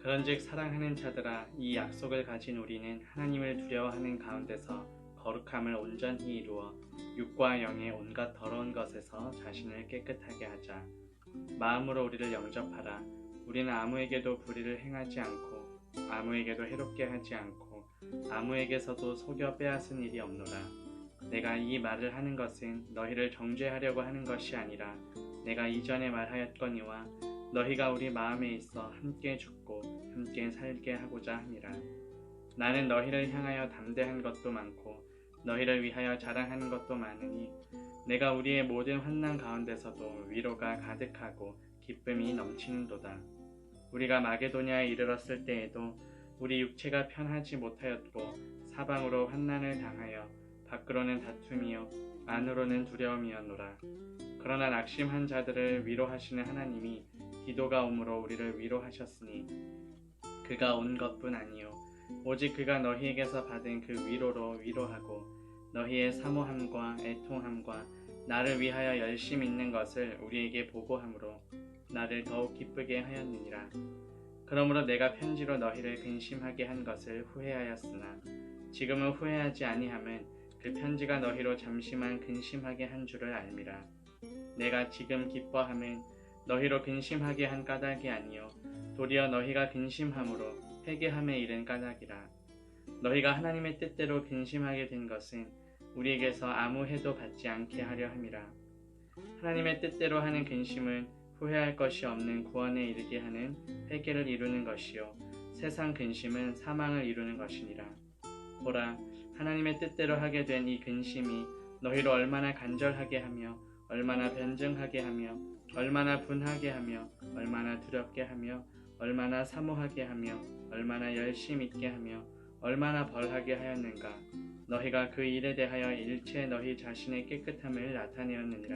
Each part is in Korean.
그런즉 사랑하는 자들아, 이 약속을 가진 우리는 하나님을 두려워하는 가운데서 거룩함을 온전히 이루어 육과 영의 온갖 더러운 것에서 자신을 깨끗하게 하자. 마음으로 우리를 영접하라. 우리는 아무에게도 불의를 행하지 않고 아무에게도 해롭게 하지 않고 아무에게서도 속여 빼앗은 일이 없노라. 내가 이 말을 하는 것은 너희를 정죄하려고 하는 것이 아니라 내가 이전에 말하였거니와 너희가 우리 마음에 있어 함께 죽고 함께 살게 하고자 함이라. 나는 너희를 향하여 담대한 것도 많고 너희를 위하여 자랑하는 것도 많으니 내가 우리의 모든 환난 가운데서도 위로가 가득하고 기쁨이 넘치는도다. 우리가 마게도냐에 이르렀을 때에도 우리 육체가 편하지 못하였고 사방으로 환난을 당하여 밖으로는 다툼이요 안으로는 두려움이었노라. 그러나 낙심한 자들을 위로하시는 하나님이 디도가 오므로 우리를 위로하셨으니 그가 온 것뿐 아니요 오직 그가 너희에게서 받은 그 위로로 위로하고 너희의 사모함과 애통함과 나를 위하여 열심 있는 것을 우리에게 보고함으로 나를 더욱 기쁘게 하였느니라. 그러므로 내가 편지로 너희를 근심하게 한 것을 후회하였으나 지금은 후회하지 아니함은 그 편지가 너희로 잠시만 근심하게 한 줄을 알미라. 내가 지금 기뻐함은 너희로 근심하게 한 까닭이 아니요 도리어 너희가 근심함으로 회개함에 이른 까닭이라. 너희가 하나님의 뜻대로 근심하게 된 것은 우리에게서 아무 해도 받지 않게 하려 함이라. 하나님의 뜻대로 하는 근심은 후회할 것이 없는 구원에 이르게 하는 회개를 이루는 것이요 세상 근심은 사망을 이루는 것이니라. 보라, 하나님의 뜻대로 하게 된 이 근심이 너희로 얼마나 간절하게 하며 얼마나 변증하게 하며 얼마나 분하게 하며 얼마나 두렵게 하며 얼마나 사모하게 하며 얼마나 열심 있게 하며 얼마나 벌하게 하였는가. 너희가 그 일에 대하여 일체 너희 자신의 깨끗함을 나타내었느니라.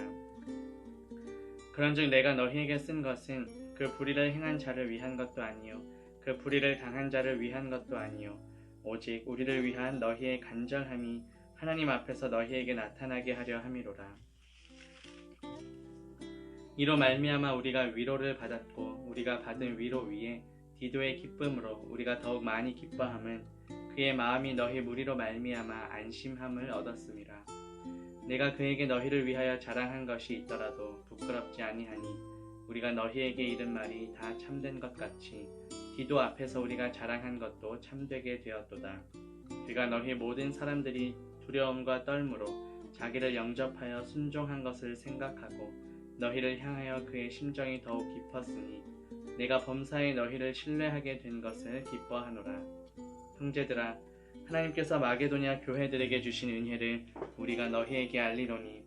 그런즉 내가 너희에게 쓴 것은 그 불의를 행한 자를 위한 것도 아니요 그 불의를 당한 자를 위한 것도 아니요 오직 우리를 위한 너희의 간절함이 하나님 앞에서 너희에게 나타나게 하려 함이로라. 이로 말미암아 우리가 위로를 받았고 우리가 받은 위로 위에 디도의 기쁨으로 우리가 더욱 많이 기뻐함은 그의 마음이 너희 무리로 말미암아 안심함을 얻었음이라. 내가 그에게 너희를 위하여 자랑한 것이 있더라도 부끄럽지 아니하니 우리가 너희에게 이른 말이 다 참된 것 같이 디도 앞에서 우리가 자랑한 것도 참되게 되었도다. 그가 너희 모든 사람들이 두려움과 떨므로 자기를 영접하여 순종한 것을 생각하고 너희를 향하여 그의 심정이 더욱 깊었으니 내가 범사에 너희를 신뢰하게 된 것을 기뻐하노라. 형제들아, 하나님께서 마게도냐 교회들에게 주신 은혜를 우리가 너희에게 알리노니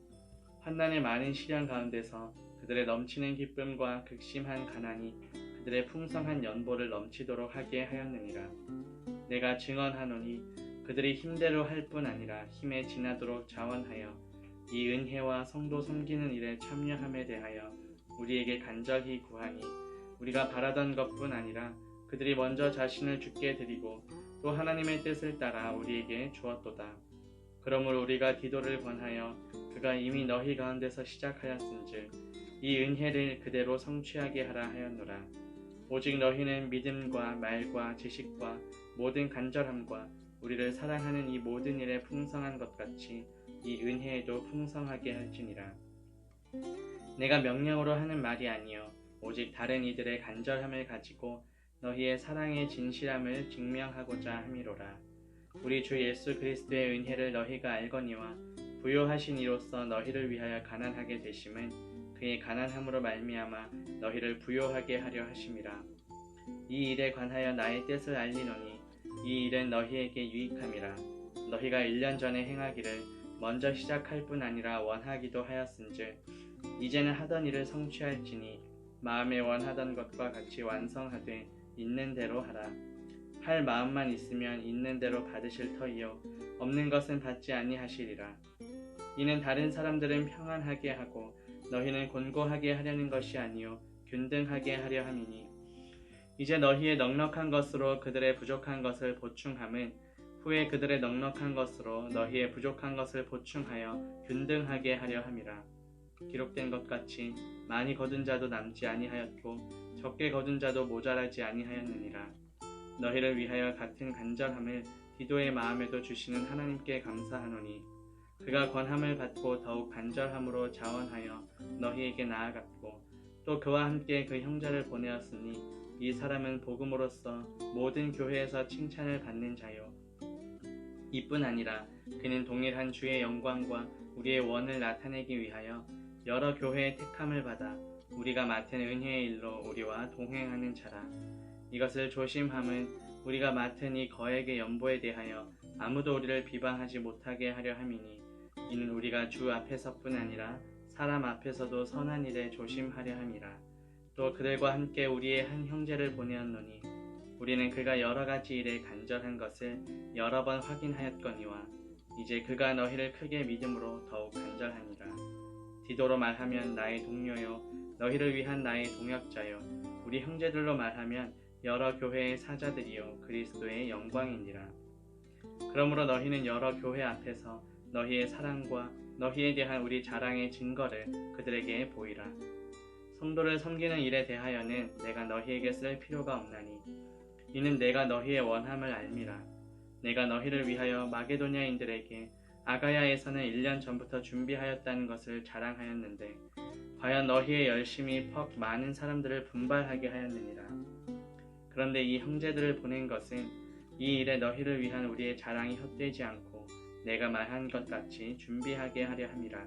환난의 많은 시련 가운데서 그들의 넘치는 기쁨과 극심한 가난이 그들의 풍성한 연보를 넘치도록 하게 하였느니라. 내가 증언하노니 그들이 힘대로 할 뿐 아니라 힘에 지나도록 자원하여 이 은혜와 성도 섬기는 일에 참여함에 대하여 우리에게 간절히 구하니 우리가 바라던 것뿐 아니라 그들이 먼저 자신을 주께 드리고 또 하나님의 뜻을 따라 우리에게 주었도다. 그러므로 우리가 디도를 권하여 그가 이미 너희 가운데서 시작하였은즉 이 은혜를 그대로 성취하게 하라 하였노라. 오직 너희는 믿음과 말과 지식과 모든 간절함과 우리를 사랑하는 이 모든 일에 풍성한 것 같이 이 은혜에도 풍성하게 할지니라. 내가 명령으로 하는 말이 아니요 오직 다른 이들의 간절함을 가지고 너희의 사랑의 진실함을 증명하고자 함이로라. 우리 주 예수 그리스도의 은혜를 너희가 알거니와 부요하신 이로써 너희를 위하여 가난하게 되심은 그의 가난함으로 말미암아 너희를 부요하게 하려 하심이라. 이 일에 관하여 나의 뜻을 알리노니 이 일은 너희에게 유익함이라. 너희가 1년 전에 행하기를 먼저 시작할 뿐 아니라 원하기도 하였은즉 이제는 하던 일을 성취할지니 마음에 원하던 것과 같이 완성하되 있는 대로 하라. 할 마음만 있으면 있는 대로 받으실 터이요 없는 것은 받지 아니하시리라. 이는 다른 사람들은 평안하게 하고 너희는 곤고하게 하려는 것이 아니요 균등하게 하려 함이니 이제 너희의 넉넉한 것으로 그들의 부족한 것을 보충함은 후에 그들의 넉넉한 것으로 너희의 부족한 것을 보충하여 균등하게 하려 함이라. 기록된 것 같이 많이 거둔 자도 남지 아니하였고 적게 거둔 자도 모자라지 아니하였느니라. 너희를 위하여 같은 간절함을 디도의 마음에도 주시는 하나님께 감사하노니 그가 권함을 받고 더욱 간절함으로 자원하여 너희에게 나아갔고 또 그와 함께 그 형제를 보내었으니 이 사람은 복음으로써 모든 교회에서 칭찬을 받는 자요 이뿐 아니라 그는 동일한 주의 영광과 우리의 원을 나타내기 위하여 여러 교회의 택함을 받아 우리가 맡은 은혜의 일로 우리와 동행하는 자라. 이것을 조심함은 우리가 맡은 이 거액의 연보에 대하여 아무도 우리를 비방하지 못하게 하려 함이니 이는 우리가 주 앞에서뿐 아니라 사람 앞에서도 선한 일에 조심하려 함이라. 또 그들과 함께 우리의 한 형제를 보내었노니 우리는 그가 여러 가지 일에 간절한 것을 여러 번 확인하였거니와 이제 그가 너희를 크게 믿음으로 더욱 간절하니라. 디도로 말하면 나의 동료요 너희를 위한 나의 동역자요 우리 형제들로 말하면 여러 교회의 사자들이요 그리스도의 영광이니라. 그러므로 너희는 여러 교회 앞에서 너희의 사랑과 너희에 대한 우리 자랑의 증거를 그들에게 보이라. 성도를 섬기는 일에 대하여는 내가 너희에게 쓸 필요가 없나니 이는 내가 너희의 원함을 알미라. 내가 너희를 위하여 마게도냐인들에게 아가야에서는 1년 전부터 준비하였다는 것을 자랑하였는데 과연 너희의 열심이 퍽 많은 사람들을 분발하게 하였느니라. 그런데 이 형제들을 보낸 것은 이 일에 너희를 위한 우리의 자랑이 헛되지 않고 내가 말한 것 같이 준비하게 하려 함이라.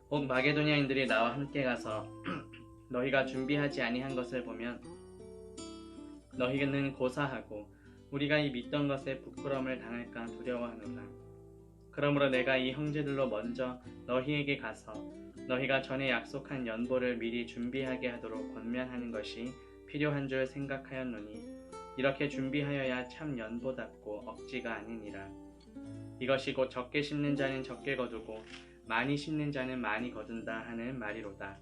혹 마게도냐인들이 나와 함께 가서 너희가 준비하지 아니한 것을 보면 너희는 고사하고 우리가 이 믿던 것에 부끄러움을 당할까 두려워하노라. 그러므로 내가 이 형제들로 먼저 너희에게 가서 너희가 전에 약속한 연보를 미리 준비하게 하도록 권면하는 것이 필요한 줄 생각하였노니 이렇게 준비하여야 참 연보답고 억지가 아니니라. 이것이 곧 적게 심는 자는 적게 거두고 많이 심는 자는 많이 거둔다 하는 말이로다.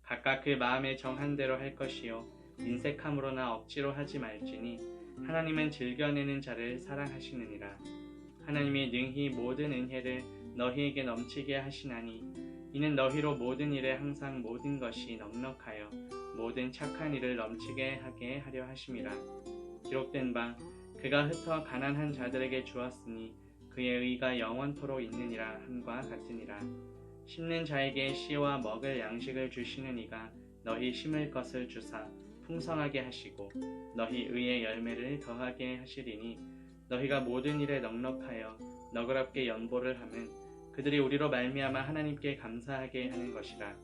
각각 그 마음에 정한 대로 할 것이요 인색함으로나 억지로 하지 말지니 하나님은 즐겨내는 자를 사랑하시느니라. 하나님이 능히 모든 은혜를 너희에게 넘치게 하시나니 이는 너희로 모든 일에 항상 모든 것이 넉넉하여 모든 착한 일을 넘치게 하게 하려 하심이라. 기록된 바 그가 흩어 가난한 자들에게 주었으니 그의 의가 영원토록 있느니라 함과 같으니라. 심는 자에게 씨와 먹을 양식을 주시는 이가 너희 심을 것을 주사 풍성하게 하시고 너희 의의 열매를 더하게 하시리니 너희가 모든 일에 넉넉하여 너그럽게 연보를 함은 그들이 우리로 말미암아 하나님께 감사하게 하는 것이라.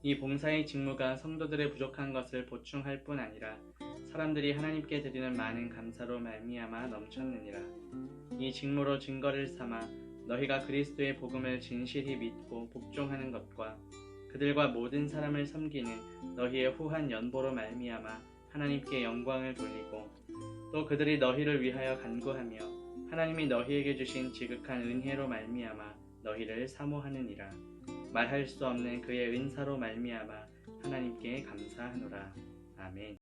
이 봉사의 직무가 성도들의 부족한 것을 보충할 뿐 아니라 사람들이 하나님께 드리는 많은 감사로 말미암아 넘쳤느니라. 이 직무로 증거를 삼아 너희가 그리스도의 복음을 진실히 믿고 복종하는 것과 그들과 모든 사람을 섬기는 너희의 후한 연보로 말미암아 하나님께 영광을 돌리고 또 그들이 너희를 위하여 간구하며 하나님이 너희에게 주신 지극한 은혜로 말미암아 너희를 사모하느니라. 말할 수 없는 그의 은사로 말미암아 하나님께 감사하노라. 아멘.